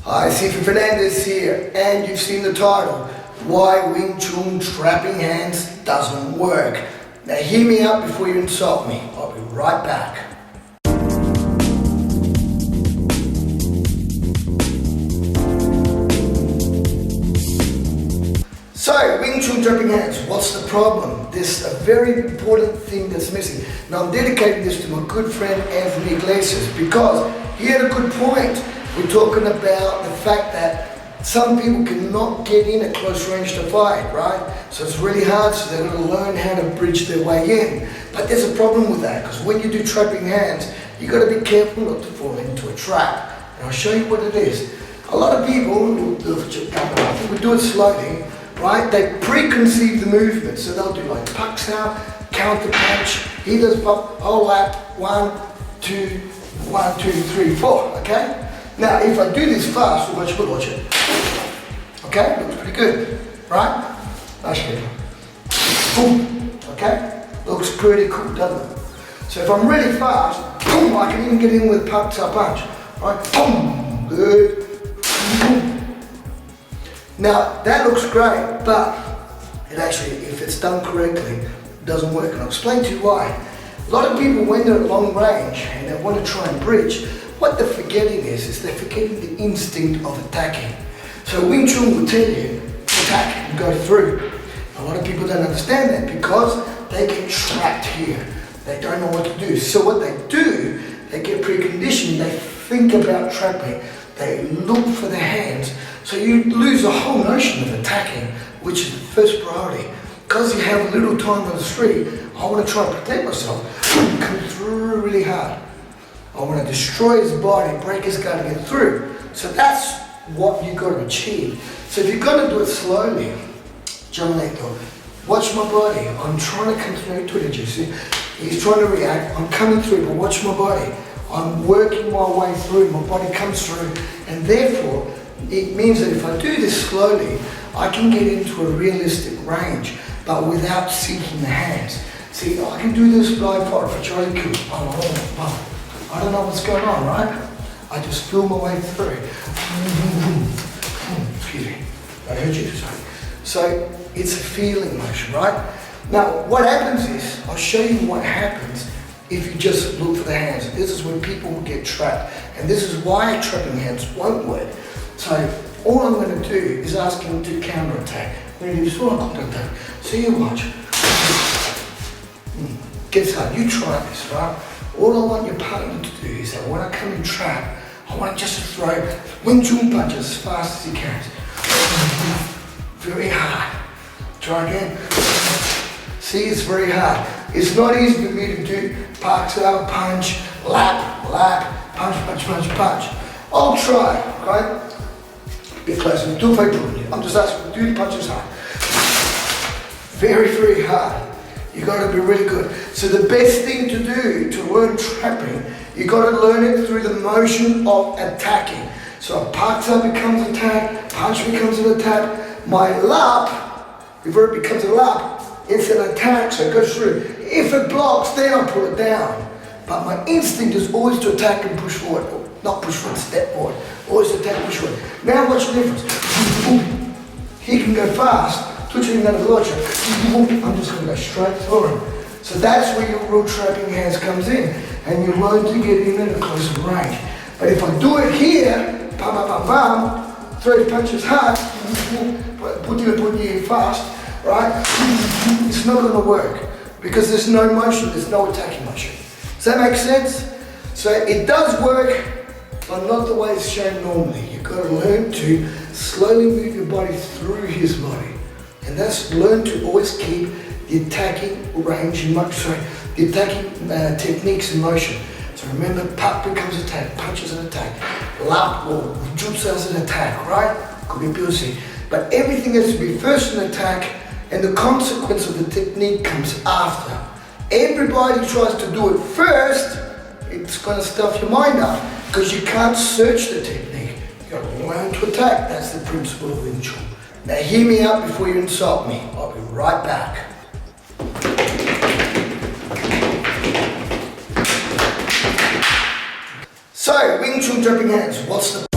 Hi, Sifu Fernandez here, and you've seen the title, Why Wing Chun Trapping Hands Doesn't Work. Now hear me out before you insult me. I'll be right back. So, Wing Chun trapping hands, what's the problem? There's a very important thing that's missing. Now I'm dedicating this to my good friend Anthony Iglesias because he had a good point. We're talking about the fact that some people cannot get in at close range to fight, right? So it's really hard, so they're going to learn how to bridge their way in. But there's a problem with that, because when you do trapping hands, you've got to be careful not to fall into a trap. And I'll show you what it is. A lot of people, we do it slowly, right? They preconceive the movement, so they'll do like pucks out, counter punch, he does pop, whole lap, 1, 2, 1, 2, 3, 4, okay? Now, if I do this fast, watch it. Okay, looks pretty good, right? Boom, okay? Looks pretty cool, doesn't it? So if I'm really fast, boom, I can even get in with pucks up punch, right? Boom, good, boom. Now, that looks great, but it actually, if it's done correctly, doesn't work, and I'll explain to you why. A lot of people, when they're at long range and they want to try and bridge, what they're forgetting is they're forgetting the instinct of attacking. So Wing Chun will tell you, attack and go through. A lot of people don't understand that because they get trapped here. They don't know what to do. So what they do, they get preconditioned, they think about trapping, they look for the hands. So you lose the whole notion of attacking, which is the first priority. Because you have a little time on the street, I want to try and protect myself. Come through really hard. I want to destroy his body, break his guard to get through. So that's what you've got to achieve. So if you're going to do it slowly, watch my body. I'm trying to come through to it, you see. He's trying to react. I'm coming through, but watch my body. I'm working my way through. My body comes through. And therefore, it means that if I do this slowly, I can get into a realistic range, but without sinking the hands. See, I can do this blind forward for Charlie Cool. I don't know what's going on, right? I just feel my way through. Excuse me, I heard you say. So it's a feeling motion, right? Now what happens is, I'll show you what happens if you just look for the hands. This is when people get trapped, and this is why trapping hands won't work. So all I'm going to do is ask him to counter-attack. I'm going to do small counter-attack. So you watch. Gets hard, you try this, right? All I want your partner to do is that when I come in trap, I want just to throw Wing Chun punch as fast as he can. Very hard. Try again. See, it's very hard. It's not easy for me to do parks out, punch, lap, punch. I'll try, right? A bit closer. I'm just asking, do the punches hard. Very, very hard. You got to be really good. So the best thing to do to learn trapping, you got to learn it through the motion of attacking. So a parks up becomes attack, punch becomes an attack. My lap, before it becomes a lap, it's an attack, so it goes through. If it blocks, then I pull it down. But my instinct is always to attack and push forward. Not push forward, step forward. Always attack, push forward. Now watch the difference. He can go fast. I'm just going to go straight through him. So that's where your real trapping hands comes in, and you learn to get in at a closer range. But if I do it here, throw the punches hard, put you fast, right? It's not going to work because there's no motion, there's no attacking motion. Does that make sense? So it does work, but not the way it's shown normally. You've got to learn to slowly move your body through his body. And that's learn to always keep the attacking range in motion, the attacking techniques in motion. So remember, puck becomes attack, punch is an attack, lap or jutsu as an attack, right? Could be POC. But everything has to be first an attack, and the consequence of the technique comes after. Everybody tries to do it first, it's going to stuff your mind up because you can't search the technique. You got to learn to attack. That's the principle of Wing Chun. Now hear me out before you insult me. I'll be right back. So, Wing Chun trapping hands, what's the